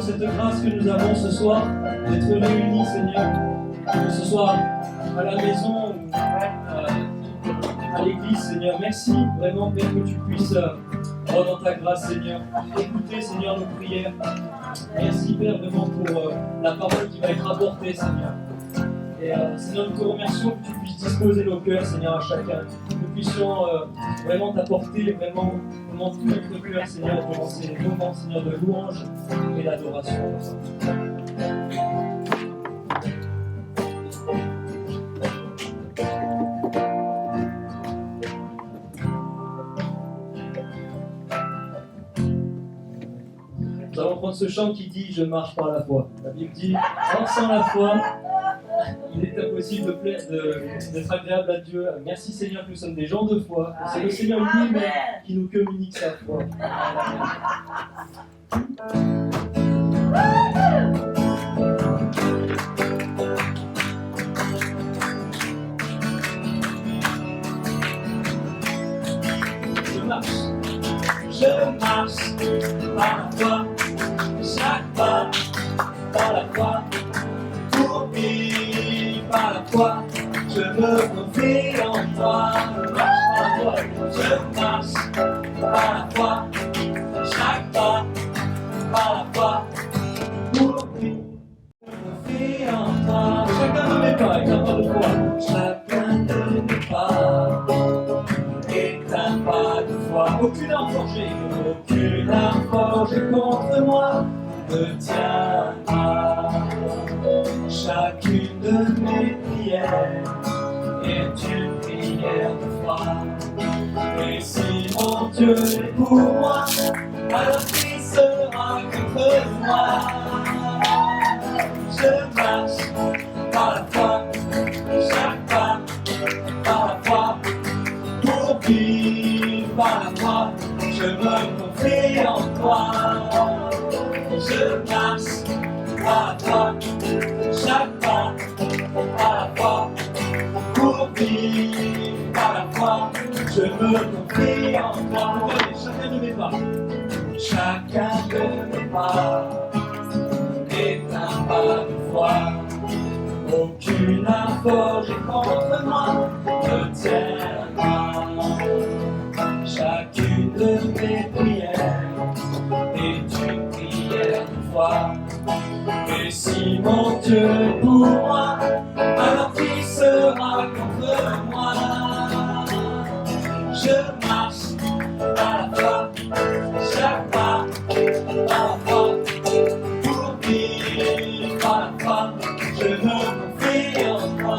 cette grâce que nous avons ce soir d'être réunis, Seigneur, que ce soit à la maison ou à l'église, Seigneur. Merci vraiment, Père, que tu puisses, dans ta grâce, Seigneur, écouter, Seigneur, nos prières. Merci, Père, vraiment pour la parole qui va être apportée, Seigneur. Et Seigneur, nous te remercions que tu puisses disposer nos cœurs, Seigneur, à chacun. Que nous puissions vraiment t'apporter vraiment tout notre cœur, Seigneur, pendant ces moments, Seigneur, de louange et d'adoration. Nous allons prendre ce chant qui dit « Je marche par la foi ». La Bible dit « Or sans la foi, il est impossible d'être agréable à Dieu. Merci Seigneur que nous sommes des gens de foi. C'est le Seigneur lui-même qui nous communique sa foi. » Je marche par la foi, chaque pas par la foi, pour vivre par la foi, je me confie en toi. Je marche par la foi, chaque pas par la foi, pour vivre, je me confie en toi. Chacun de mes pas est un pas de foi. Chacun de mes pas est un pas de foi. Aucune arme forgée contre moi ne tiendra. Chacune de mes prières est une prière de foi. Et si mon Dieu est pour moi, alors qui sera contre moi? Je marche par la foi, chaque pas par la foi, pour vivre par la foi. Je me confie en toi. Je marche par la foi, chaque pas par la foi, pour vivre par la foi. Je me confie en toi. Chacun de mes pas, chacun de mes pas est un pas de foi. Aucune arme forgée contre moi ne tiendra. Chacune de mes prières est une prière de foi. Et si mon Dieu est pour moi, alors qui sera contre moi? Je marche par la foi, chaque pas par la foi, pour vivre par la foi. Je me confie en toi.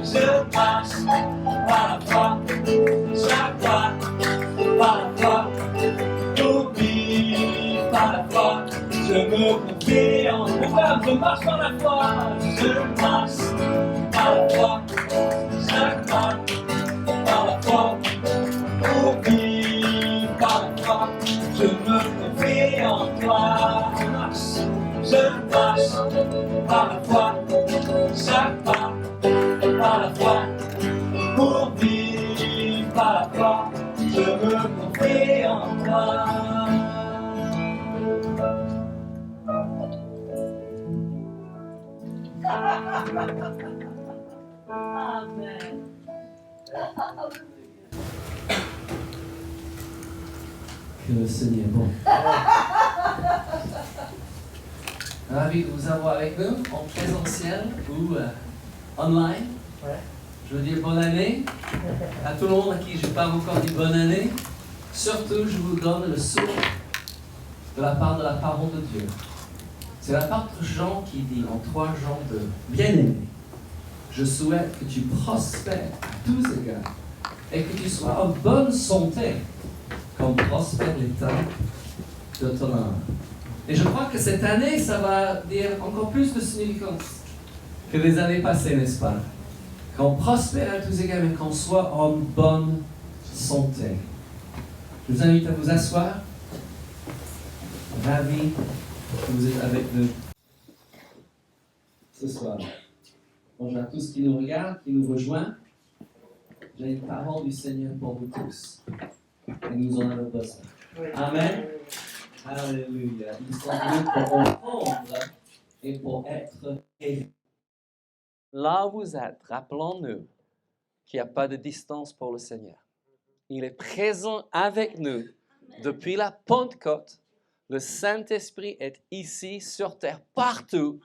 Je marche par la foi, chaque pas par la foi, pour vivre par la foi. Je me confie en toi. Je marche par la foi. Je marche par la foi, chaque pas par la foi, pour vivre par la foi. Je me confie en toi. Je marche par la foi, chaque pas par la foi, pour vivre par la foi. Je me confie en toi. Amen. Que le Seigneur est bon. Ravi de vous avoir avec nous en présentiel ou online. Ouais. Je veux dire bonne année à tout le monde à qui je n'ai pas encore dit bonne année. Surtout, je vous donne le souffle de la part de la parole de Dieu. C'est l'apôtre Jean qui dit en 3 Jean 2, bien-aimé, je souhaite que tu prospères à tous égards et que tu sois en bonne santé, comme prospère l'état de ton âme. Et je crois que cette année, ça va dire encore plus de significance que les années passées, n'est-ce pas? Qu'on prospère à tous égards, mais qu'on soit en bonne santé. Je vous invite à vous asseoir. Ravi que vous êtes avec nous ce soir. Bonjour à tous qui nous regardent, qui nous rejoignent. J'ai une parole du Seigneur pour vous tous. Et nous en avons besoin. Amen. Alléluia. Ils sont venus pour entendre et pour être guéris. Là où vous êtes, rappelons-nous qu'il n'y a pas de distance pour le Seigneur. Il est présent avec nous depuis la Pentecôte. Le Saint-Esprit est ici sur terre, partout.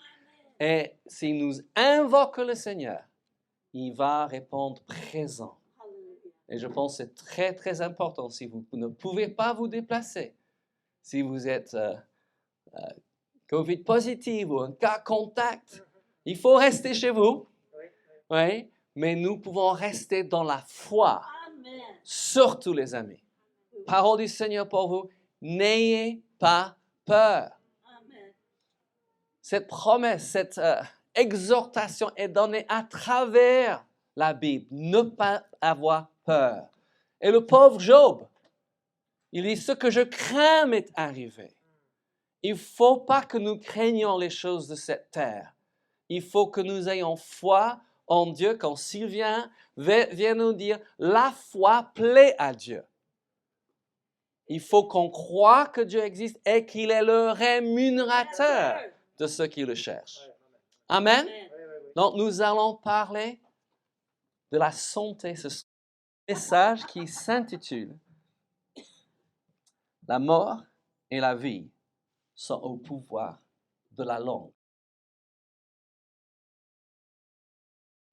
Et s'il nous invoque le Seigneur, il va répondre présent. Et je pense que c'est très, très important. Si vous ne pouvez pas vous déplacer, si vous êtes COVID positif ou un cas contact, il faut rester chez vous. Oui, mais nous pouvons rester dans la foi. Amen. Surtout les amis. Parole du Seigneur pour vous, n'ayez pas peur. Amen. Cette promesse, cette exhortation est donnée à travers la Bible. Ne pas avoir peur. Et le pauvre Job, il dit, ce que je crains m'est arrivé. Il ne faut pas que nous craignions les choses de cette terre. Il faut que nous ayons foi en Dieu quand Sylvain vient nous dire, la foi plaît à Dieu. Il faut qu'on croie que Dieu existe et qu'il est le rémunérateur de ceux qui le cherchent. Amen. Amen. Donc, nous allons parler de la santé. Ce message qui s'intitule « La mort et la vie sont au pouvoir de la langue ».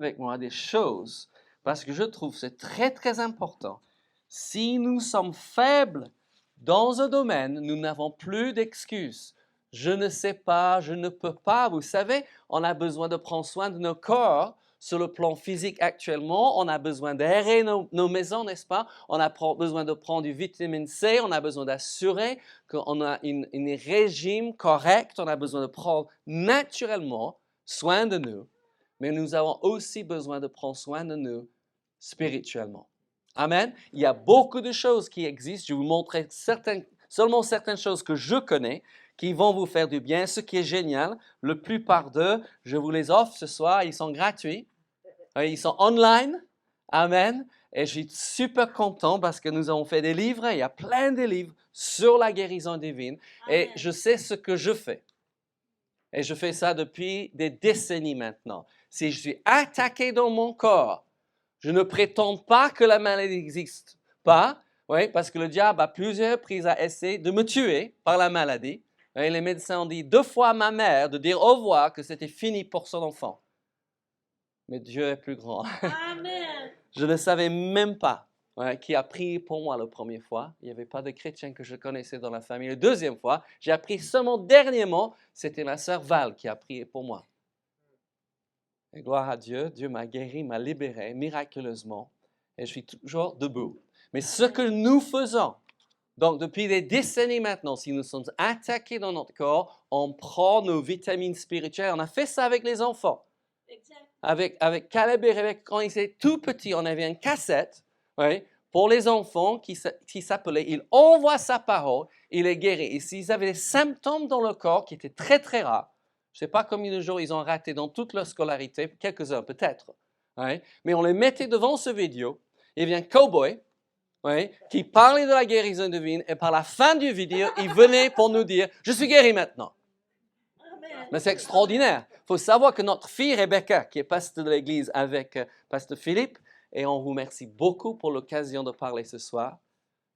Avec moi des choses, parce que je trouve que c'est très, très important. Si nous sommes faibles dans un domaine, nous n'avons plus d'excuses. Je ne sais pas, je ne peux pas. Vous savez, on a besoin de prendre soin de nos corps sur le plan physique actuellement. On a besoin d'aérer nos maisons, n'est-ce pas? On a besoin de prendre du vitamine C. On a besoin d'assurer qu'on a un régime correct. On a besoin de prendre naturellement soin de nous. Mais nous avons aussi besoin de prendre soin de nous spirituellement. Amen. Il y a beaucoup de choses qui existent. Je vais vous montrer seulement certaines choses que je connais qui vont vous faire du bien. Ce qui est génial, la plupart d'eux, je vous les offre ce soir. Ils sont gratuits. Ils sont online. Amen. Et je suis super content parce que nous avons fait des livres. Il y a plein de livres sur la guérison divine. Et je sais ce que je fais. Et je fais ça depuis des décennies maintenant. Si je suis attaqué dans mon corps, je ne prétends pas que la maladie n'existe pas, oui, parce que le diable a plusieurs reprises à essayer de me tuer par la maladie. Et les médecins ont dit 2 fois à ma mère de dire au revoir que c'était fini pour son enfant. Mais Dieu est plus grand. Amen. Je ne savais même pas qui a prié pour moi la première fois. Il n'y avait pas de chrétien que je connaissais dans la famille. La deuxième fois, j'ai appris seulement dernièrement, c'était ma sœur Val qui a prié pour moi. Et gloire à Dieu, Dieu m'a guéri, m'a libéré miraculeusement et je suis toujours debout. Mais ce que nous faisons, donc depuis des décennies maintenant, si nous sommes attaqués dans notre corps, on prend nos vitamines spirituelles. On a fait ça avec les enfants. Exact. Avec Caleb et Rebecca, quand ils étaient tout petits, on avait une cassette pour les enfants qui s'appelait « Il envoie sa parole, il est guéri ». Et s'ils avaient des symptômes dans le corps qui étaient très, très rares, je ne sais pas combien de jours ils ont raté dans toute leur scolarité, quelques-uns peut-être, mais on les mettait devant ce vidéo. Il y avait un cowboy qui parlait de la guérison divine et par la fin du vidéo, il venait pour nous dire « Je suis guéri maintenant ». Mais c'est extraordinaire. Il faut savoir que notre fille Rebecca, qui est pasteur de l'église avec pasteur Philippe, et on vous remercie beaucoup pour l'occasion de parler ce soir,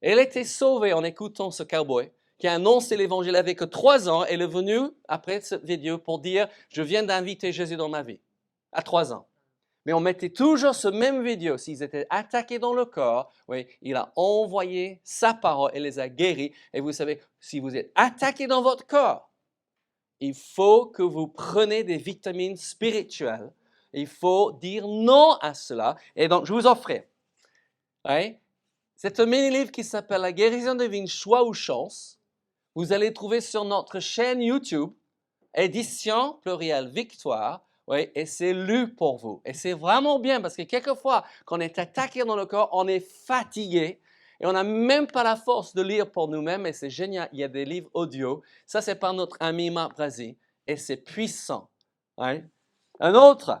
elle était sauvée en écoutant ce cowboy qui a annoncé l'évangile avec 3 ans. Elle est venue après cette vidéo pour dire « Je viens d'inviter Jésus dans ma vie » à 3 ans. Mais on mettait toujours ce même vidéo. S'ils étaient attaqués dans le corps, il a envoyé sa parole et les a guéris. Et vous savez, si vous êtes attaqués dans votre corps, il faut que vous preniez des vitamines spirituelles. Il faut dire non à cela. Et donc, je vous offrais. C'est un mini-livre qui s'appelle « La guérison divine, choix ou chance ». Vous allez trouver sur notre chaîne YouTube, édition plurielle Victoire, et c'est lu pour vous. Et c'est vraiment bien parce que quelquefois, quand on est attaqué dans le corps, on est fatigué et on n'a même pas la force de lire pour nous-mêmes. Et c'est génial, il y a des livres audio. Ça, c'est par notre ami Marc Brasi et c'est puissant. Un autre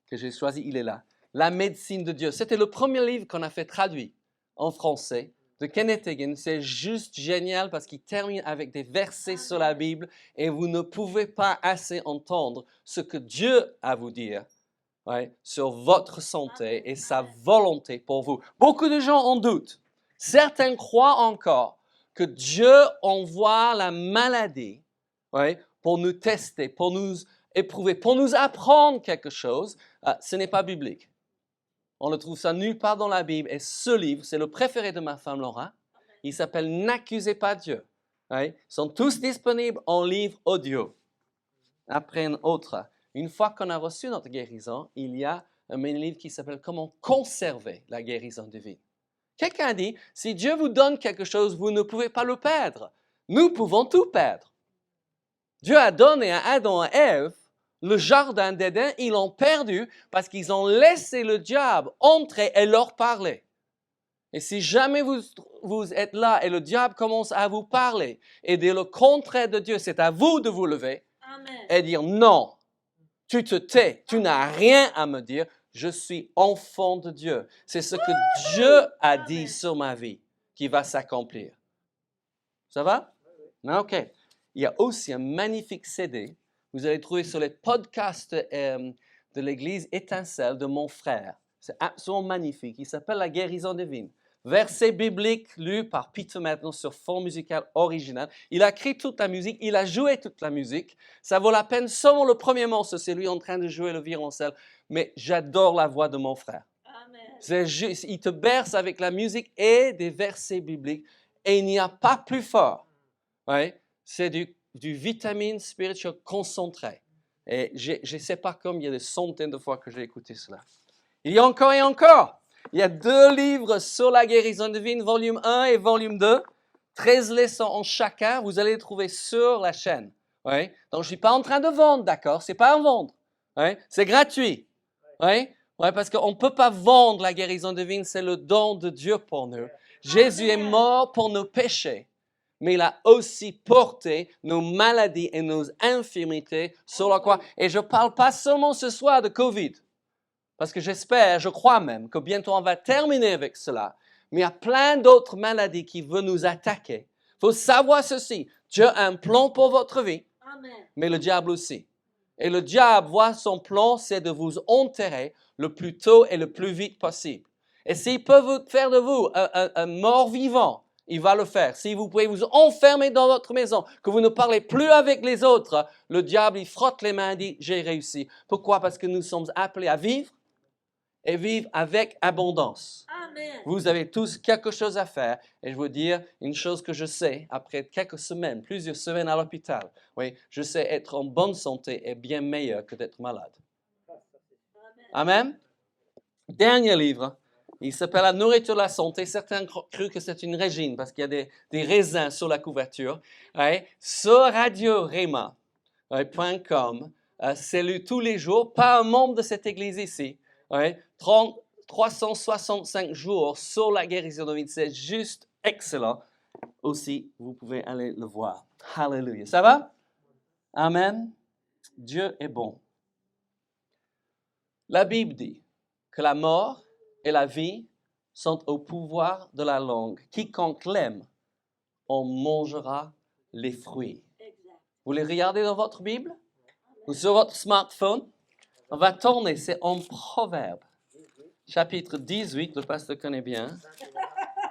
que j'ai choisi, il est là. La médecine de Dieu. C'était le premier livre qu'on a fait traduit en français de Kenneth Hagin. C'est juste génial parce qu'il termine avec des versets sur la Bible et vous ne pouvez pas assez entendre ce que Dieu a à vous dire sur votre santé et sa volonté pour vous. Beaucoup de gens en doutent. Certains croient encore que Dieu envoie la maladie pour nous tester, pour nous éprouver, pour nous apprendre quelque chose. Ce n'est pas biblique. On ne trouve ça nulle part dans la Bible. Et ce livre, c'est le préféré de ma femme Laura. Il s'appelle « N'accusez pas Dieu ». Ils sont tous disponibles en livre audio. Après un autre. Une fois qu'on a reçu notre guérison, il y a un mini-livre qui s'appelle « Comment conserver la guérison divine ». Quelqu'un dit, si Dieu vous donne quelque chose, vous ne pouvez pas le perdre. Nous pouvons tout perdre. Dieu a donné à Adam et Ève le jardin d'Éden, ils l'ont perdu parce qu'ils ont laissé le diable entrer et leur parler. Et si jamais vous êtes là et le diable commence à vous parler et dire le contraire de Dieu, c'est à vous de vous lever et dire non, tu te tais, tu n'as rien à me dire, je suis enfant de Dieu. C'est ce que Dieu a dit sur ma vie qui va s'accomplir. Ça va? OK. Il y a aussi un magnifique CD. Vous allez trouver sur les podcasts de l'Église Étincelle de mon frère. C'est absolument magnifique. Il s'appelle La guérison divine. Versets bibliques lus par Peter Maintenant sur fond musical original. Il a écrit toute la musique, il a joué toute la musique. Ça vaut la peine seulement le premier morceau, c'est lui en train de jouer le violoncelle. Mais j'adore la voix de mon frère. Amen. C'est juste, il te berce avec la musique et des versets bibliques. Et il n'y a pas plus fort. C'est du vitamine spirituelle concentré. Et je ne sais pas combien de centaines de fois que j'ai écouté cela. Il y a encore et encore. Il y a 2 livres sur la guérison divine, volume 1 et volume 2. 13 leçons en chacun. Vous allez les trouver sur la chaîne. Donc, je ne suis pas en train de vendre, d'accord? Ce n'est pas à vendre. C'est gratuit. Parce qu'on ne peut pas vendre la guérison divine. C'est le don de Dieu pour nous. Jésus est mort pour nos péchés. Mais il a aussi porté nos maladies et nos infirmités sur la croix. Et je ne parle pas seulement ce soir de COVID, parce que j'espère, je crois même, que bientôt on va terminer avec cela. Mais il y a plein d'autres maladies qui veulent nous attaquer. Il faut savoir ceci, Dieu a un plan pour votre vie, mais le diable aussi. Et le diable voit son plan, c'est de vous enterrer le plus tôt et le plus vite possible. Et s'il peut faire de vous un mort-vivant, il va le faire. Si vous pouvez vous enfermer dans votre maison, que vous ne parlez plus avec les autres, le diable, il frotte les mains et dit, j'ai réussi. Pourquoi? Parce que nous sommes appelés à vivre et vivre avec abondance. Amen. Vous avez tous quelque chose à faire. Et je veux dire une chose que je sais, après quelques semaines, plusieurs semaines à l'hôpital, je sais être en bonne santé est bien meilleur que d'être malade. Amen. Dernier livre. Il s'appelle La nourriture de la santé. Certains crurent que c'est une régine parce qu'il y a des raisins sur la couverture. Sur radiorema.com, c'est lu tous les jours, pas un membre de cette église ici. 365 jours sur la guérison divine, c'est juste excellent. Aussi, vous pouvez aller le voir. Hallelujah. Ça va? Amen. Dieu est bon. La Bible dit que la mort et la vie sont au pouvoir de la langue. Quiconque l'aime en mangera les fruits. Vous les regardez dans votre Bible ou sur votre smartphone? On va tourner, c'est en Proverbe, chapitre 18, le pasteur connaît bien.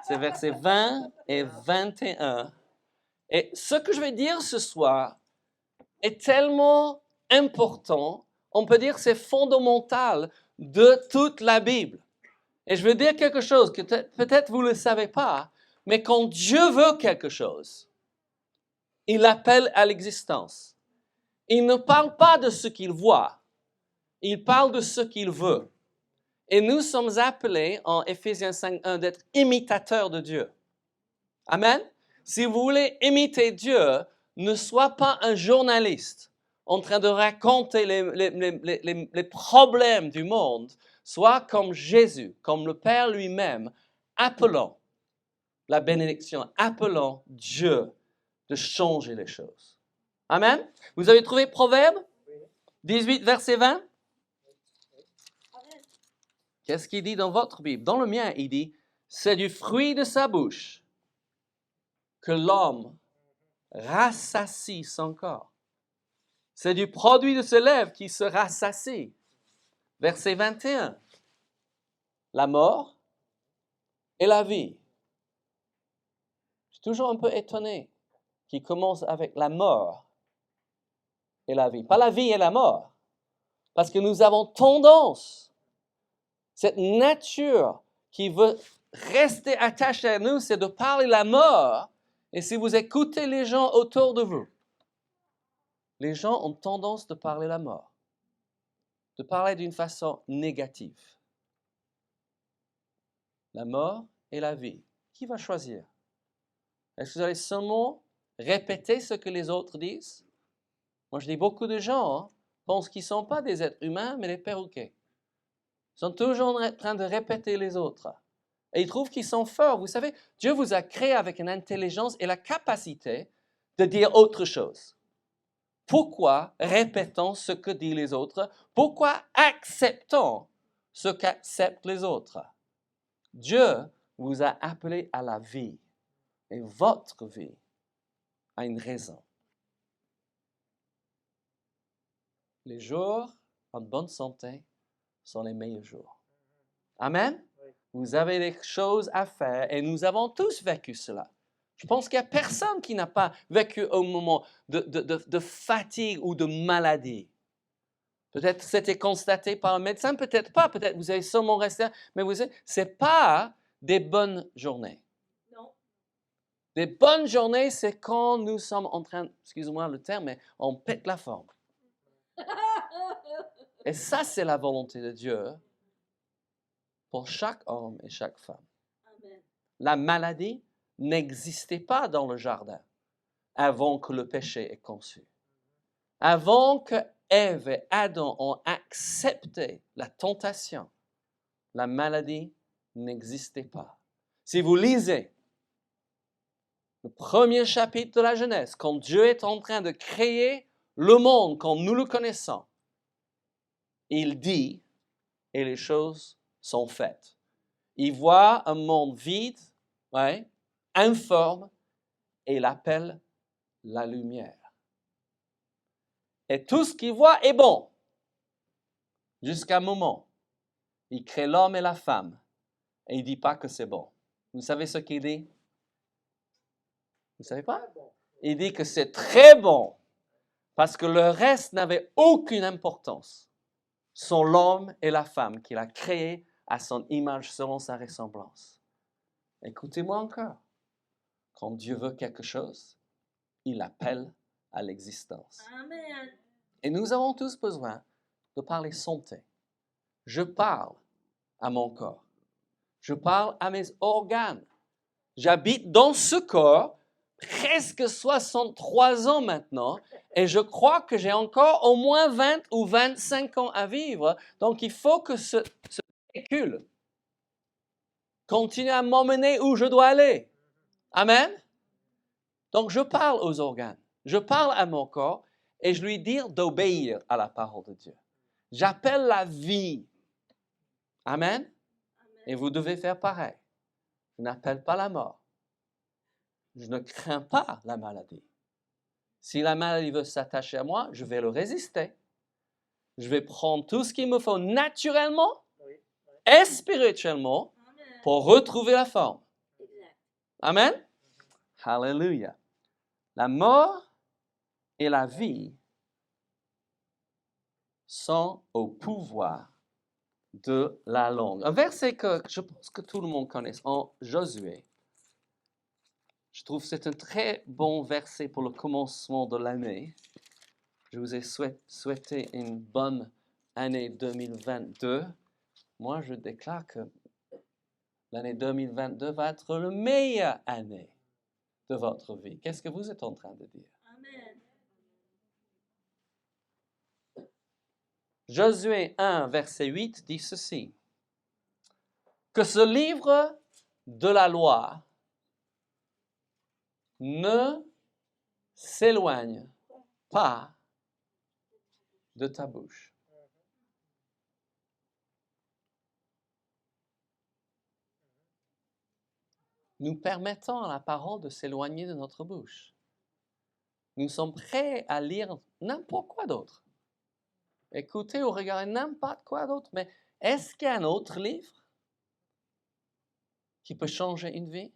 C'est versets 20 et 21. Et ce que je vais dire ce soir est tellement important, on peut dire que c'est fondamental de toute la Bible. Et je veux dire quelque chose que peut-être vous ne le savez pas, mais quand Dieu veut quelque chose, il l'appelle à l'existence. Il ne parle pas de ce qu'il voit, il parle de ce qu'il veut. Et nous sommes appelés en Éphésiens 5.1 d'être imitateurs de Dieu. Amen. Si vous voulez imiter Dieu, ne sois pas un journaliste en train de raconter les problèmes du monde. Sois comme Jésus, comme le Père lui-même, appelant la bénédiction, appelant Dieu de changer les choses. Amen. Vous avez trouvé Proverbe 18, verset 20? Qu'est-ce qu'il dit dans votre Bible? Dans le mien, il dit C'est du fruit de sa bouche que l'homme rassasie son corps. C'est du produit de ses lèvres qui se rassasie. Verset 21. La mort et la vie. Je suis toujours un peu étonné qu'il commence avec la mort et la vie. Pas la vie et la mort. Parce que nous avons tendance, cette nature qui veut rester attachée à nous, c'est de parler la mort. Et si vous écoutez les gens autour de vous, les gens ont tendance de parler la mort, de parler d'une façon négative. La mort et la vie. Qui va choisir? Est-ce que vous allez seulement répéter ce que les autres disent? Moi, je dis beaucoup de gens pensent qu'ils ne sont pas des êtres humains, mais des perroquets. Ils sont toujours en train de répéter les autres. Et ils trouvent qu'ils sont forts. Vous savez, Dieu vous a créé avec une intelligence et la capacité de dire autre chose. Pourquoi répétons ce que disent les autres? Pourquoi acceptons ce qu'acceptent les autres? Dieu vous a appelé à la vie. Et votre vie a une raison. Les jours en bonne santé sont les meilleurs jours. Amen? Vous avez des choses à faire et nous avons tous vécu cela. Je pense qu'il n'y a personne qui n'a pas vécu un moment de fatigue ou de maladie. Peut-être c'était constaté par un médecin, peut-être pas, peut-être vous avez seulement resté, mais vous savez, ce n'est pas des bonnes journées. Non. Des bonnes journées, c'est quand nous sommes en train, excusez-moi le terme, mais on pète la forme. Et ça, c'est la volonté de Dieu pour chaque homme et chaque femme. Amen. La maladie n'existait pas dans le jardin avant que le péché ait conçu. Avant que Ève et Adam ont accepté la tentation, la maladie n'existait pas. Si vous lisez le premier chapitre de la Genèse, quand Dieu est en train de créer le monde comme nous le connaissons, il dit, et les choses sont faites. Il voit un monde vide, informe, et il appelle la lumière. Et tout ce qu'il voit est bon, jusqu'à un moment. Il crée l'homme et la femme, et il ne dit pas que c'est bon. Vous savez ce qu'il dit? Vous ne savez pas? Il dit que c'est très bon, parce que le reste n'avait aucune importance. Sont l'homme et la femme qu'il a créés à son image selon sa ressemblance. Écoutez-moi encore. Quand Dieu veut quelque chose, il appelle à l'existence. Amen. Et nous avons tous besoin de parler santé. Je parle à mon corps. Je parle à mes organes. J'habite dans ce corps presque 63 ans maintenant et je crois que j'ai encore au moins 20 ou 25 ans à vivre. Donc il faut que ce véhicule continue à m'emmener où je dois aller. Amen? Donc je parle aux organes, je parle à mon corps et je lui dis d'obéir à la parole de Dieu. J'appelle la vie. Amen? Et vous devez faire pareil. Je n'appelle pas la mort. Je ne crains pas la maladie. Si la maladie veut s'attacher à moi, je vais le résister. Je vais prendre tout ce qu'il me faut naturellement et spirituellement Amen. pour retrouver la forme. Exact. Amen? Hallelujah. La mort et la vie sont au pouvoir de la langue. Un verset que je pense que tout le monde connaît en Josué. Je trouve que c'est un très bon verset pour le commencement de l'année. Je vous ai souhaité une bonne année 2022. Moi, je déclare que l'année 2022 va être la meilleure année de votre vie. Qu'est-ce que vous êtes en train de dire? Amen. Josué 1, verset 8 dit ceci. Que ce livre de la loi ne s'éloigne pas de ta bouche. nous permettons à la parole de s'éloigner de notre bouche. Nous sommes prêts à lire n'importe quoi d'autre. Écouter ou regarder n'importe quoi d'autre. Mais est-ce qu'il y a un autre livre qui peut changer une vie?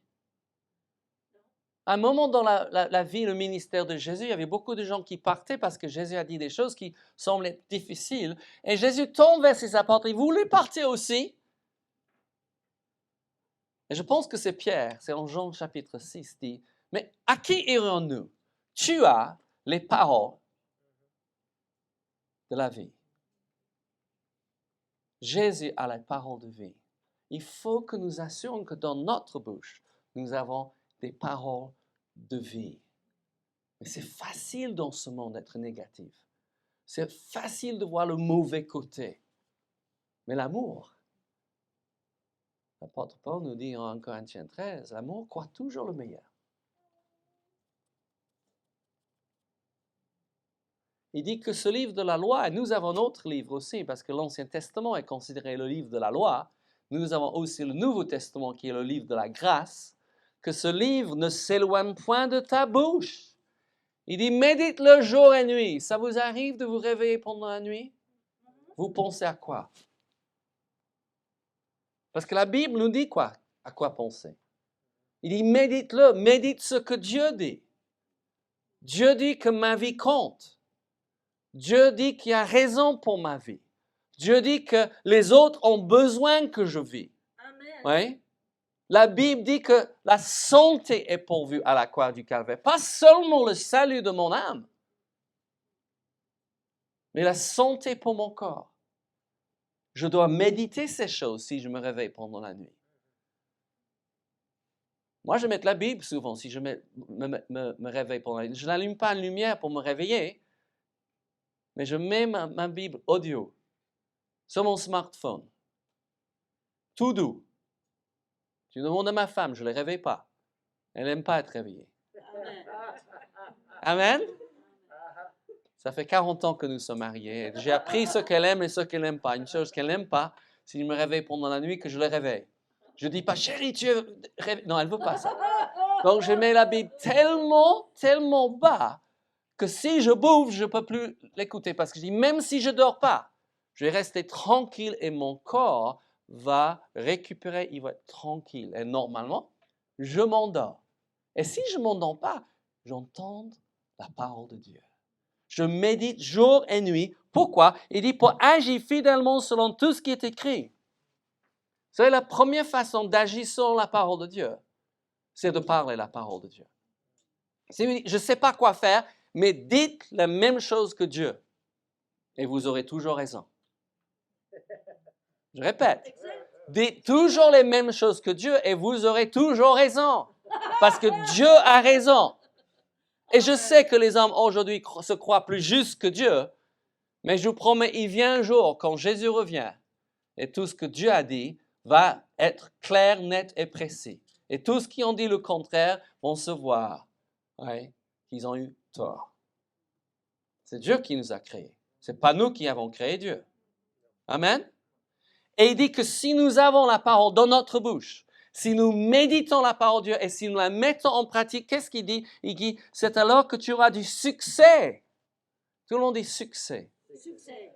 À un moment dans la vie, le ministère de Jésus, il y avait beaucoup de gens qui partaient parce que Jésus a dit des choses qui semblaient difficiles. Et Jésus tourne vers ses apôtres. Il voulait partir aussi. Et je pense que c'est Pierre, c'est en Jean chapitre 6, dit, « Mais à qui irons-nous? Tu as les paroles de la vie. » Jésus a les paroles de vie. Il faut que nous assurons que dans notre bouche, nous avons des paroles de vie. Mais c'est facile dans ce monde d'être négatif. C'est facile de voir le mauvais côté. Mais l'amour, l'apôtre Paul nous dit en 1 Corinthiens 13, l'amour croit toujours le meilleur. Il dit que ce livre de la loi, et nous avons notre livre aussi, parce que l'Ancien Testament est considéré le livre de la loi, nous avons aussi le Nouveau Testament qui est le livre de la grâce, que ce livre ne s'éloigne point de ta bouche. Il dit, médite-le jour et nuit. Ça vous arrive de vous réveiller pendant la nuit? Vous pensez à quoi? Parce que la Bible nous dit quoi? À quoi penser? Il dit, médite-le, médite ce que Dieu dit. Dieu dit que ma vie compte. Dieu dit qu'il y a raison pour ma vie. Dieu dit que les autres ont besoin que je vis. Amen. Oui? La Bible dit que la santé est pourvue à la croix du Calvaire. Pas seulement le salut de mon âme, mais la santé pour mon corps. Je dois méditer ces choses si je me réveille pendant la nuit. Moi, je mets la Bible souvent si je me réveille pendant la nuit. Je n'allume pas une lumière pour me réveiller, mais je mets ma Bible audio sur mon smartphone. Tout doux. Tu demandes à ma femme, je ne la réveille pas. Elle n'aime pas être réveillée. Amen. Amen? Ça fait 40 ans que nous sommes mariés. J'ai appris ce qu'elle aime et ce qu'elle n'aime pas. Une chose qu'elle n'aime pas, si je me réveille pendant la nuit, que je le réveille. Je ne dis pas, chérie, tu es réveillée. Non, elle ne veut pas ça. Donc, je mets la Bible tellement bas que si je bouffe, je ne peux plus l'écouter. Parce que je dis, même si je ne dors pas, je vais rester tranquille et mon corps va récupérer, il va être tranquille. Et normalement, je m'endors. Et si je ne m'endors pas, j'entends la parole de Dieu. Je médite jour et nuit. Pourquoi? Il dit pour agir fidèlement selon tout ce qui est écrit. Vous savez, la première façon d'agir selon la parole de Dieu, c'est de parler la parole de Dieu. Je ne sais pas quoi faire, mais dites la même chose que Dieu. Et vous aurez toujours raison. Je répète. Dites toujours les mêmes choses que Dieu et vous aurez toujours raison. Parce que Dieu a raison. Et je sais que les hommes aujourd'hui se croient plus justes que Dieu, mais je vous promets, il vient un jour quand Jésus revient et tout ce que Dieu a dit va être clair, net et précis. Et tous ceux qui ont dit le contraire vont se voir qu'ils ont eu tort. C'est Dieu qui nous a créés. Ce n'est pas nous qui avons créé Dieu. Amen. Et il dit que si nous avons la parole dans notre bouche, si nous méditons la parole de Dieu et si nous la mettons en pratique, qu'est-ce qu'il dit? Il dit, c'est alors que tu auras du succès. Tout le monde dit succès. Succès.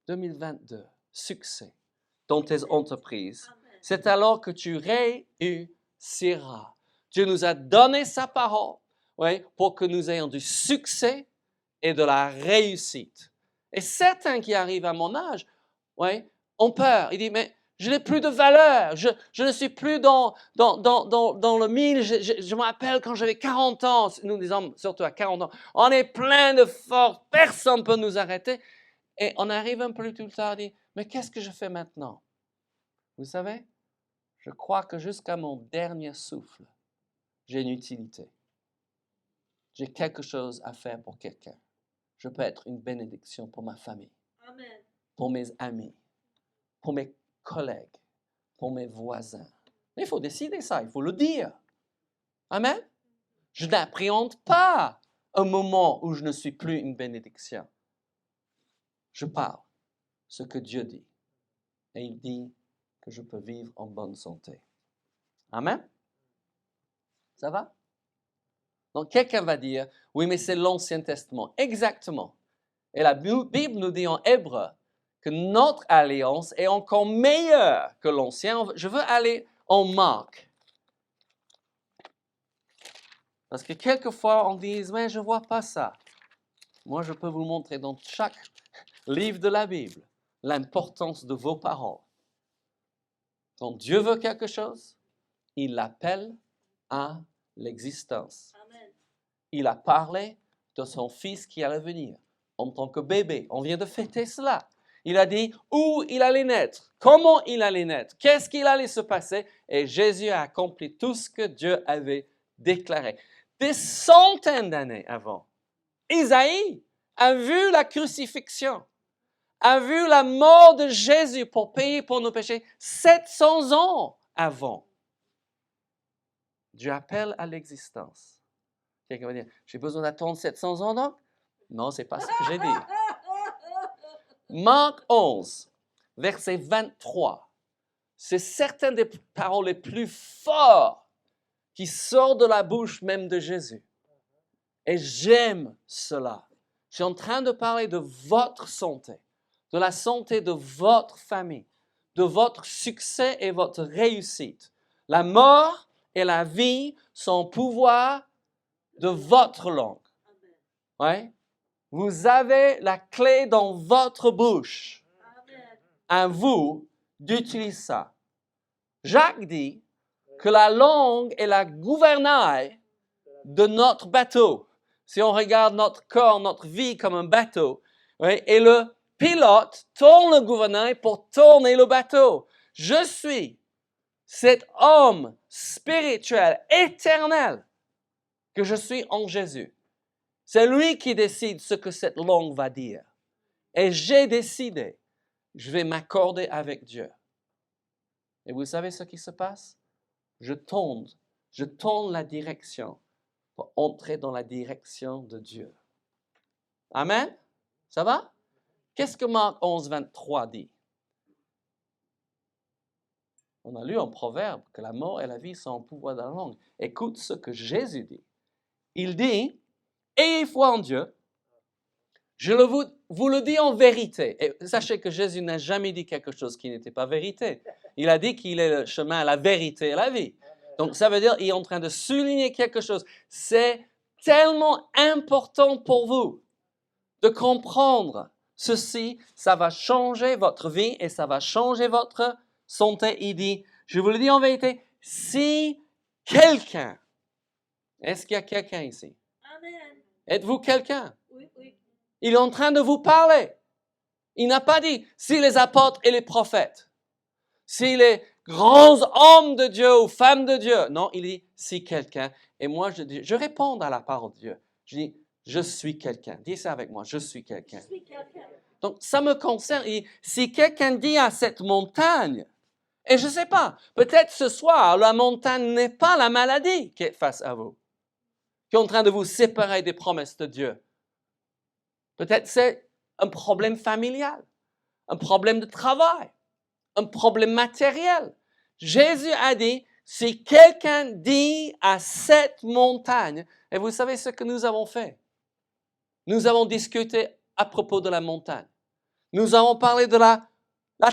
2022, succès dans tes entreprises. C'est alors que tu réussiras. Dieu nous a donné sa parole pour que nous ayons du succès et de la réussite. Et certains qui arrivent à mon âge ont peur. Ils disent, mais je n'ai plus de valeur, je ne suis plus dans le mille. Je me rappelle quand j'avais 40 ans, nous disons surtout à 40 ans, on est plein de force, personne ne peut nous arrêter. Et on arrive un peu plus tard et dit, mais qu'est-ce que je fais maintenant? Vous savez, je crois que jusqu'à mon dernier souffle, j'ai une utilité. J'ai quelque chose à faire pour quelqu'un. Je peux être une bénédiction pour ma famille, Amen. pour mes amis, pour mes collègues, pour mes voisins. Mais il faut décider ça, il faut le dire. Amen. Je n'appréhende pas un moment où je ne suis plus une bénédiction. Je parle ce que Dieu dit. Et il dit que je peux vivre en bonne santé. Amen? Ça va? Donc, quelqu'un va dire, oui, mais c'est l'Ancien Testament. Exactement. Et la Bible nous dit en hébreu que notre alliance est encore meilleure que l'ancien. Je veux aller en Marc. Parce que quelquefois, on dit, mais je ne vois pas ça. Moi, je peux vous montrer dans chaque livre de la Bible l'importance de vos paroles. Quand Dieu veut quelque chose, il l'appelle à l'existence. Amen. Il a parlé de son fils qui allait venir en tant que bébé. On vient de fêter cela. Il a dit où il allait naître, comment il allait naître, qu'est-ce qu'il allait se passer. Et Jésus a accompli tout ce que Dieu avait déclaré. Des centaines d'années avant, Isaïe a vu la crucifixion, a vu la mort de Jésus pour payer pour nos péchés 700 ans avant. Dieu appelle à l'existence. Quelqu'un va dire, j'ai besoin d'attendre 700 ans donc? Non, ce n'est pas ce que j'ai dit. Marc 11, verset 23. C'est certaines des paroles les plus fortes qui sortent de la bouche même de Jésus. Et j'aime cela. Je suis en train de parler de votre santé, de la santé de votre famille, de votre succès et votre réussite. La mort et la vie sont au pouvoir de votre langue. Ouais? Vous avez la clé dans votre bouche. Amen. À vous d'utiliser ça. Jacques dit que la langue est la gouvernail de notre bateau. Si on regarde notre corps, notre vie comme un bateau, oui, et le pilote tourne le gouvernail pour tourner le bateau. Je suis cet homme spirituel, éternel, que je suis en Jésus. C'est lui qui décide ce que cette langue va dire. Et j'ai décidé, je vais m'accorder avec Dieu. Et vous savez ce qui se passe? Je tourne la direction pour entrer dans la direction de Dieu. Amen? Ça va? Qu'est-ce que Marc 11, 23 dit? On a lu en Proverbe que la mort et la vie sont au pouvoir de la langue. Écoute ce que Jésus dit. Il dit, ayez foi en Dieu. Je vous le dis en vérité. Et sachez que Jésus n'a jamais dit quelque chose qui n'était pas vérité. Il a dit qu'il est le chemin à la vérité et à la vie. Donc ça veut dire qu'il est en train de souligner quelque chose. C'est tellement important pour vous de comprendre ceci. Ça va changer votre vie et ça va changer votre santé. Il dit, je vous le dis en vérité, si quelqu'un, est-ce qu'il y a quelqu'un ici? Amen. Êtes-vous quelqu'un? Oui, oui. Il est en train de vous parler. Il n'a pas dit si les apôtres et les prophètes, si les grands hommes de Dieu ou femmes de Dieu. Non, il dit si quelqu'un. Et moi, je réponds à la parole de Dieu. Je dis, je suis quelqu'un. Dis ça avec moi, je suis quelqu'un. Je suis quelqu'un. Donc, ça me concerne. Et si quelqu'un dit à cette montagne, et je ne sais pas, peut-être ce soir, la montagne n'est pas la maladie qui est face à vous, qui est en train de vous séparer des promesses de Dieu. Peut-être c'est un problème familial, un problème de travail, un problème matériel. Jésus a dit, si quelqu'un dit à cette montagne, et vous savez ce que nous avons fait? Nous avons discuté à propos de la montagne. Nous avons parlé de la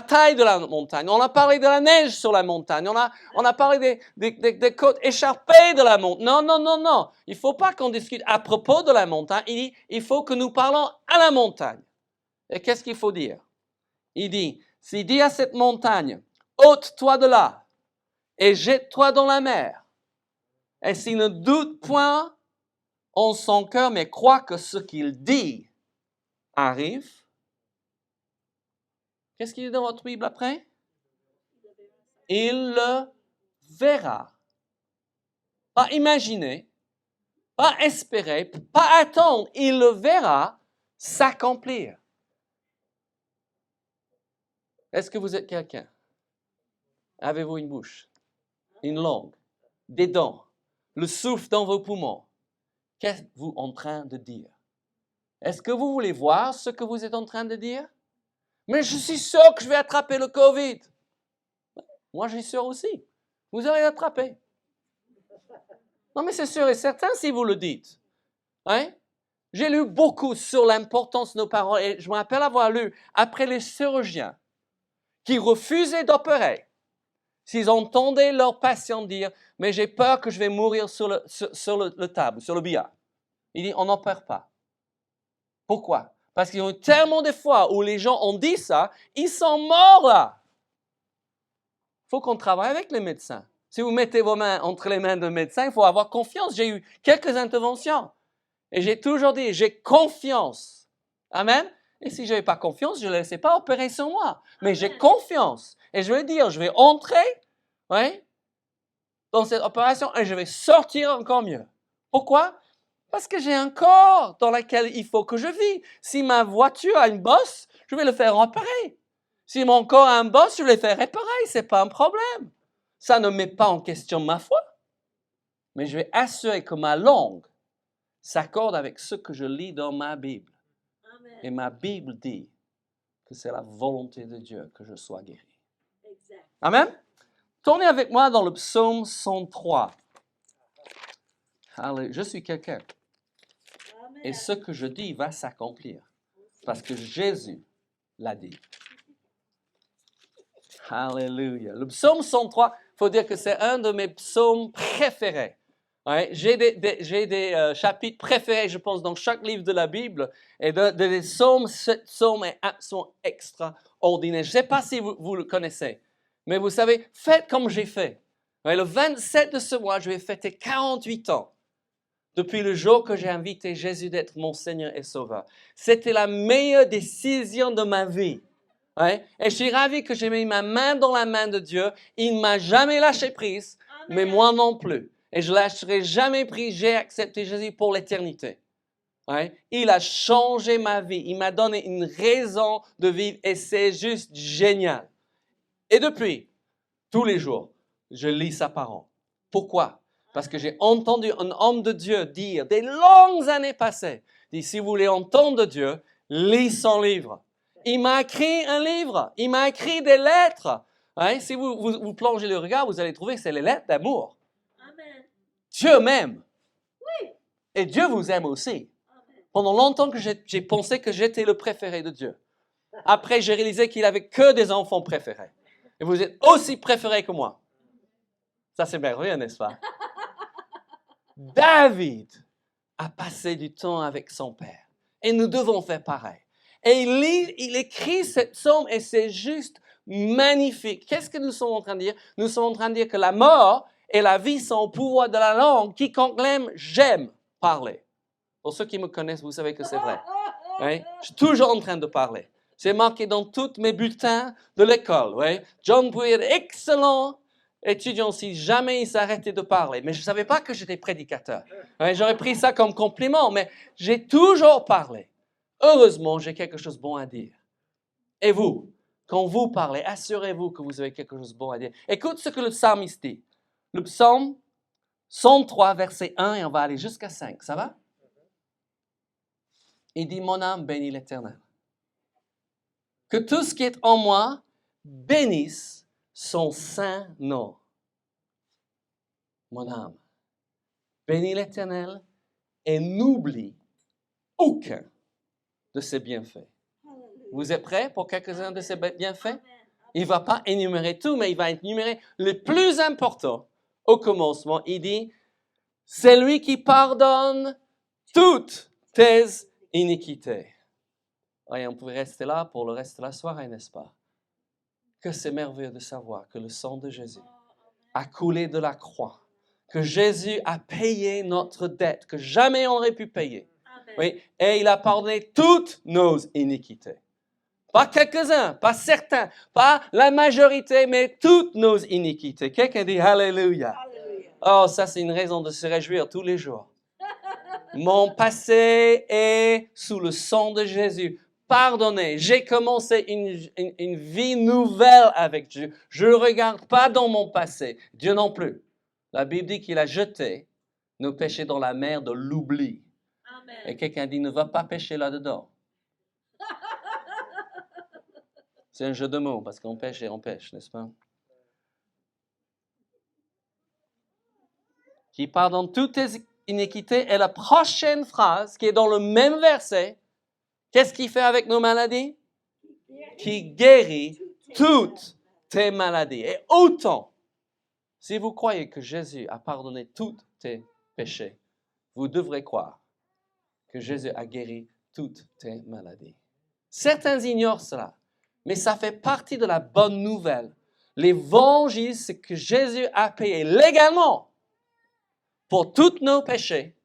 taille de la montagne. On a parlé de la neige sur la montagne. On a parlé des côtes écharpées de la montagne. Non. Il ne faut pas qu'on discute à propos de la montagne. Il dit, il faut que nous parlons à la montagne. Et qu'est-ce qu'il faut dire? Il dit, s'il dit à cette montagne, ôte-toi de là et jette-toi dans la mer. Et s'il ne doute point en son cœur, mais croit que ce qu'il dit arrive, qu'est-ce qu'il dit dans votre Bible après? Il le verra. Pas imaginer, pas espérer, pas attendre. Il le verra s'accomplir. Est-ce que vous êtes quelqu'un? Avez-vous une bouche, une langue, des dents, le souffle dans vos poumons? Qu'êtes-vous en train de dire? Est-ce que vous voulez voir ce que vous êtes en train de dire? Mais je suis sûr que je vais attraper le COVID. Moi, je suis sûr aussi. Vous allez l'attraper. Non, mais c'est sûr et certain si vous le dites. Hein? J'ai lu beaucoup sur l'importance de nos paroles et je me rappelle avoir lu après les chirurgiens qui refusaient d'opérer s'ils entendaient leurs patients dire « mais j'ai peur que je vais mourir sur le table, sur le billard ». Il dit « on n'opère pas ». Pourquoi? Parce qu'il y a eu tellement de fois où les gens ont dit ça, ils sont morts là. Il faut qu'on travaille avec les médecins. Si vous mettez vos mains entre les mains d'un médecin, il faut avoir confiance. J'ai eu quelques interventions et j'ai toujours dit, j'ai confiance. Amen. Et si je n'avais pas confiance, je ne laissais pas opérer sur moi. Mais j'ai confiance. Et je vais dire, je vais entrer dans cette opération et je vais sortir encore mieux. Pourquoi? Parce que j'ai un corps dans lequel il faut que je vis. Si ma voiture a une bosse, je vais le faire réparer. Si mon corps a une bosse, je vais le faire réparer. Ce n'est pas un problème. Ça ne met pas en question ma foi. Mais je vais assurer que ma langue s'accorde avec ce que je lis dans ma Bible. Amen. Et ma Bible dit que c'est la volonté de Dieu que je sois guéri. Exact. Amen. Tournez avec moi dans le psaume 103. Allez, je suis quelqu'un. Amen. Et ce que je dis va s'accomplir. Parce que Jésus l'a dit. Alléluia. Le psaume 103, il faut dire que c'est un de mes psaumes préférés. Ouais, j'ai des chapitres préférés, je pense, dans chaque livre de la Bible. Et des psaumes, ce psaume est absolument extraordinaire. Je ne sais pas si vous le connaissez, mais vous savez, faites comme j'ai fait. Ouais, le 27 de ce mois, je vais fêter 48 ans. Depuis le jour que j'ai invité Jésus d'être mon Seigneur et Sauveur. C'était la meilleure décision de ma vie. Ouais? Et je suis ravi que j'ai mis ma main dans la main de Dieu. Il ne m'a jamais lâché prise, mais moi non plus. Et je ne lâcherai jamais prise. J'ai accepté Jésus pour l'éternité. Ouais? Il a changé ma vie. Il m'a donné une raison de vivre et c'est juste génial. Et depuis, tous les jours, je lis sa parole. Pourquoi? Parce que j'ai entendu un homme de Dieu dire, des longues années passées, dit, si vous voulez entendre Dieu, lis son livre. Il m'a écrit un livre, il m'a écrit des lettres. Hein? Si vous plongez le regard, vous allez trouver que c'est les lettres d'amour. Amen. Dieu m'aime. Oui. Et Dieu vous aime aussi. Amen. Pendant longtemps que j'ai pensé que j'étais le préféré de Dieu. Après, j'ai réalisé qu'il n'avait que des enfants préférés. Et vous êtes aussi préférés que moi. Ça, c'est merveilleux, n'est-ce pas? David a passé du temps avec son père. Et nous devons faire pareil. Et il écrit cette psaume et c'est juste magnifique. Qu'est-ce que nous sommes en train de dire? Nous sommes en train de dire que la mort et la vie sont au pouvoir de la langue. Quiconque l'aime, j'aime parler. Pour ceux qui me connaissent, vous savez que c'est vrai. Oui? Je suis toujours en train de parler. C'est marqué dans tous mes bulletins de l'école. Oui? John pouvait être excellent étudiant si jamais il s'arrêtait de parler. Mais je ne savais pas que j'étais prédicateur. Oui? J'aurais pris ça comme compliment, mais j'ai toujours parlé. Heureusement, j'ai quelque chose de bon à dire. Et vous, quand vous parlez, assurez-vous que vous avez quelque chose de bon à dire. Écoute ce que le psalmiste dit. Le psaume 103, verset 1, et on va aller jusqu'à 5. Ça va? Il dit, mon âme bénit l'Éternel. Que tout ce qui est en moi bénisse son saint nom. Mon âme bénit l'Éternel et n'oublie aucun de ses bienfaits. Vous êtes prêts pour quelques-uns de ses bienfaits? Il ne va pas énumérer tout, mais il va énumérer le plus important. Au commencement, il dit, c'est lui qui pardonne toutes tes iniquités. Et on pourrait rester là pour le reste de la soirée, n'est-ce pas? Que c'est merveilleux de savoir que le sang de Jésus a coulé de la croix, que Jésus a payé notre dette, que jamais on aurait pu payer. Oui, et il a pardonné toutes nos iniquités. Pas quelques-uns, pas certains, pas la majorité, mais toutes nos iniquités. Quelqu'un dit Alléluia. Hallelujah. Oh, ça c'est une raison de se réjouir tous les jours. Mon passé est sous le sang de Jésus. Pardonné. J'ai commencé une vie nouvelle avec Dieu. Je ne regarde pas dans mon passé. Dieu non plus. La Bible dit qu'il a jeté nos péchés dans la mer de l'oubli. Amen. Et quelqu'un dit, ne va pas pécher là-dedans. C'est un jeu de mots, parce qu'on pêche et on pêche, n'est-ce pas? qui pardonne toutes tes iniquités. Et la prochaine phrase, qui est dans le même verset, qu'est-ce qu'il fait avec nos maladies? Qui guérit toutes tes maladies. Et autant, si vous croyez que Jésus a pardonné tous tes péchés, vous devrez croire que Jésus a guéri toutes tes maladies. Certains ignorent cela, mais ça fait partie de la bonne nouvelle. L'évangile, c'est que Jésus a payé légalement pour tous nos péchés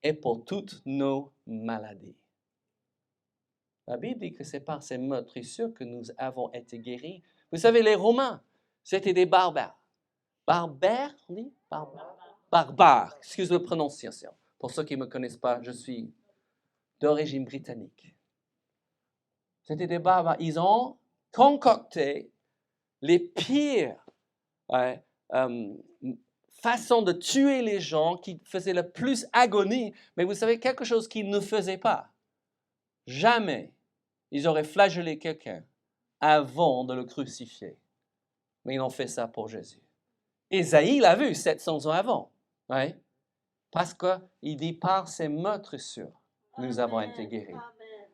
et pour toutes nos maladies. La Bible dit que c'est par ces meurtrissures que nous avons été guéris. Vous savez, les Romains, c'était des barbares. Barbares, on dit? Barbares. Excuse la prononciation. Pour ceux qui ne me connaissent pas, je suis d'origine britannique. C'était des barbares. Ils ont concocté les pires façons de tuer les gens qui faisaient le plus agonie. Mais vous savez, quelque chose qu'ils ne faisaient pas. Jamais ils auraient flagellé quelqu'un avant de le crucifier. Mais ils ont fait ça pour Jésus. Ésaïe l'a vu 700 ans avant. Ouais. Parce qu'il dit, par ses meurtrissures, nous avons été guéris. Amen.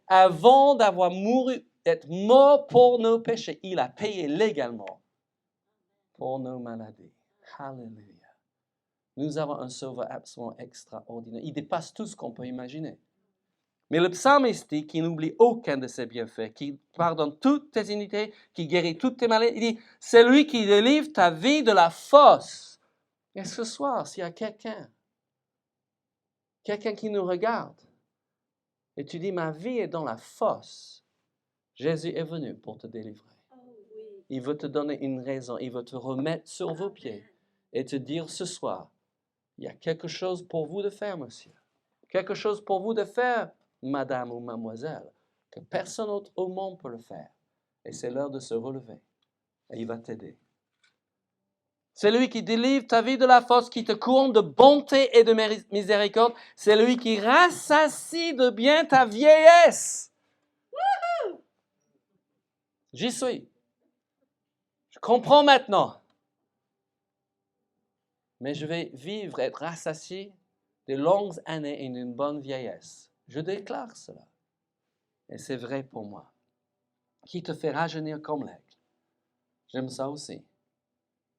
Avant d'avoir mouru, d'être mort pour nos péchés, il a payé légalement pour nos maladies. Alléluia. Nous avons un sauveur absolument extraordinaire. Il dépasse tout ce qu'on peut imaginer. Mais le psalmiste dit qu'il n'oublie aucun de ses bienfaits, qu'il pardonne toutes tes iniquités, qu'il guérit toutes tes maladies. Il dit, c'est lui qui délivre ta vie de la fosse. Et ce soir, s'il y a quelqu'un qui nous regarde, et tu dis, ma vie est dans la fosse, Jésus est venu pour te délivrer. Oh oui. Il veut te donner une raison, il veut te remettre sur vos pieds et te dire ce soir, il y a quelque chose pour vous de faire, monsieur. Quelque chose pour vous de faire, madame ou mademoiselle, que personne autre au monde peut le faire. Et c'est l'heure de se relever. Et il va t'aider. C'est lui qui délivre ta vie de la fosse, qui te couronne de bonté et de miséricorde. C'est lui qui rassasie de bien ta vieillesse. J'y suis. Je comprends maintenant. Mais je vais vivre, être rassasié de longues années et d'une bonne vieillesse. Je déclare cela. Et c'est vrai pour moi. Qui te fait rajeunir comme l'aigle. J'aime ça aussi.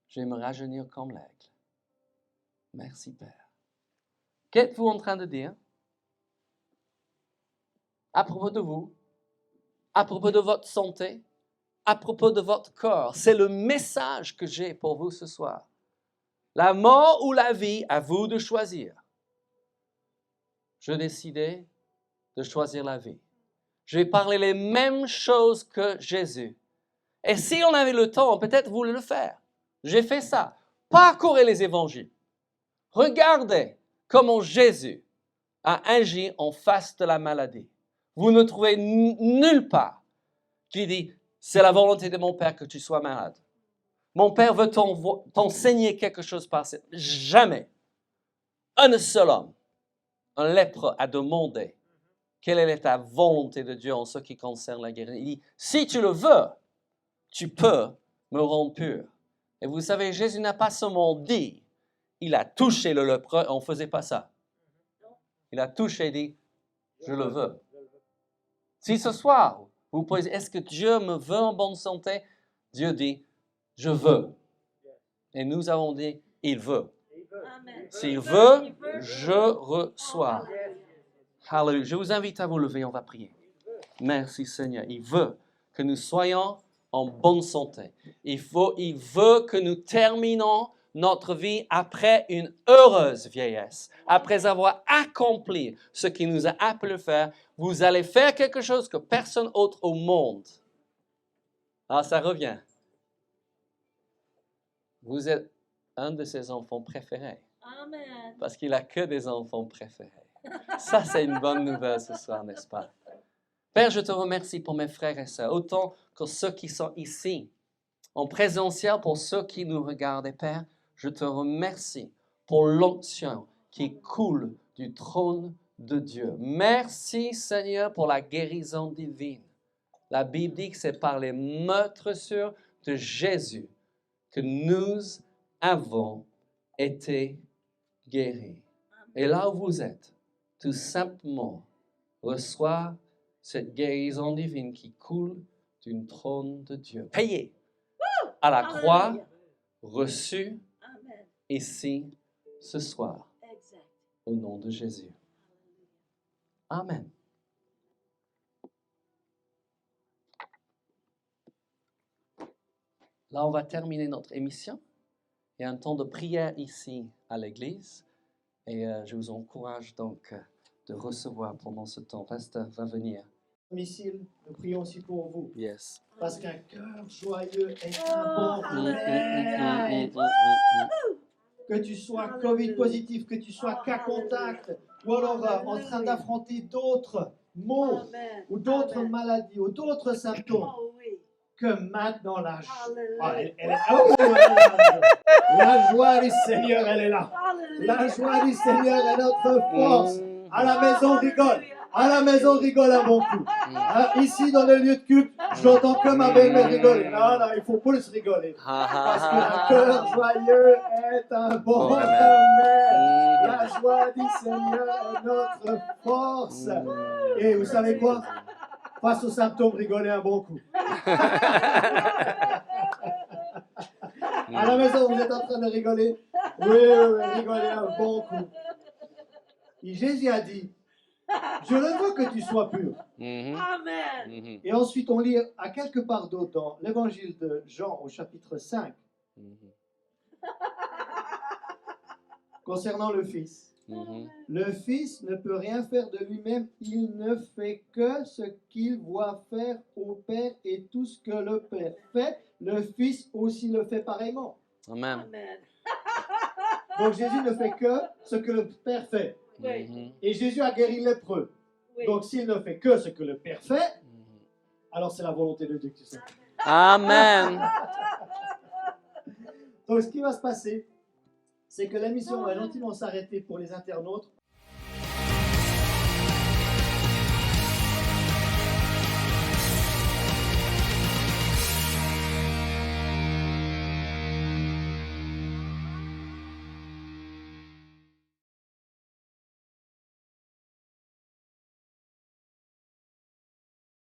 Je vais me rajeunir comme l'aigle. Merci, Père. Qu'êtes-vous en train de dire? À propos de vous, à propos de votre santé, à propos de votre corps. C'est le message que j'ai pour vous ce soir. La mort ou la vie, à vous de choisir. Je décidais de choisir la vie. Je vais parler les mêmes choses que Jésus. Et si on avait le temps, peut-être vous le faire. J'ai fait ça. Parcourez les évangiles. Regardez comment Jésus a agi en face de la maladie. Vous ne trouvez nulle part qui dit, c'est la volonté de mon Père que tu sois malade. Mon Père veut t'enseigner quelque chose par cette. Jamais. Un seul homme, un lépreux, a demandé quelle est ta volonté de Dieu en ce qui concerne la guérison. Il dit, si tu le veux, tu peux me rendre pur. Et vous savez, Jésus n'a pas seulement dit, il a touché le lépreux, on ne faisait pas ça. Il a touché et dit, je le veux. Si ce soir, vous posez, est-ce que Dieu me veut en bonne santé? Dieu dit, je veux. Et nous avons dit, il veut. Amen. S'il veut, je reçois. Alléluia. Je vous invite à vous lever, on va prier. Merci Seigneur. Il veut que nous soyons en bonne santé. Il veut que nous terminons notre vie après une heureuse vieillesse. Après avoir accompli ce qu'il nous a appelé à faire, vous allez faire quelque chose que personne autre au monde. Ah, ça revient. Vous êtes un de ses enfants préférés. Amen. Parce qu'il n'a que des enfants préférés. Ça, c'est une bonne nouvelle ce soir, n'est-ce pas? Père, je te remercie pour mes frères et sœurs, autant que ceux qui sont ici, en présentiel pour ceux qui nous regardent. Et Père, je te remercie pour l'onction qui coule du trône de Dieu. Merci, Seigneur, pour la guérison divine. La Bible dit que c'est par les meurtrissures de Jésus que nous avons été guéri. Et là où vous êtes, tout simplement, reçois cette guérison divine qui coule d'une trône de Dieu. Payé à la croix, Alléluia. reçu Amen. ici ce soir, Exact. au nom de Jésus. Amen. Là, on va terminer notre émission. Il y a un temps de prière ici à l'église et je vous encourage donc de recevoir pendant ce temps. Pasteur va venir. Domicile, nous prions aussi pour vous. Yes. Parce qu'un cœur joyeux est un bon Alléluia. remède. Que tu sois Covid positif, que tu sois cas contact, ou alors en train d'affronter d'autres maux, Amen. ou d'autres Amen. maladies, ou d'autres symptômes, Oh oui. que maintenant la joie. Ah, Alléluia. La joie du Seigneur, elle est là. Alléluia. La joie du Seigneur est notre force. Mm. À la maison, on rigole. À la maison, on rigole un bon coup. Hein, ici, dans le lieu de culte, j'entends que ma belle-mère rigoler. Non, non, il faut plus rigoler. Parce qu'un cœur joyeux est un bon Bon remède. La joie du Seigneur est notre force. Et vous savez quoi? Face aux symptômes, rigolez un bon coup. À la maison, vous êtes en train de rigoler? Oui, rigolez un bon coup. Et Jésus a dit, je ne veux que tu sois pur. Mhm. Amen. Mhm. Et ensuite, on lit à quelque part d'autre dans l'évangile de Jean au chapitre 5, Mhm. concernant le Fils. Mhm. Le Fils ne peut rien faire de lui-même, il ne fait que ce qu'il voit faire au Père, et tout ce que le Père fait, le Fils aussi le fait pareillement. Amen. Amen. Donc Jésus ne fait que ce que le Père fait. Oui. Mhm. Et Jésus a guéri le lépreux. Oui. Donc s'il ne fait que ce que le Père fait, Mhm. alors c'est la volonté de Dieu que tu sais. Amen. Donc ce qui va se passer, c'est que l'émission va gentiment s'arrêter pour les internautes.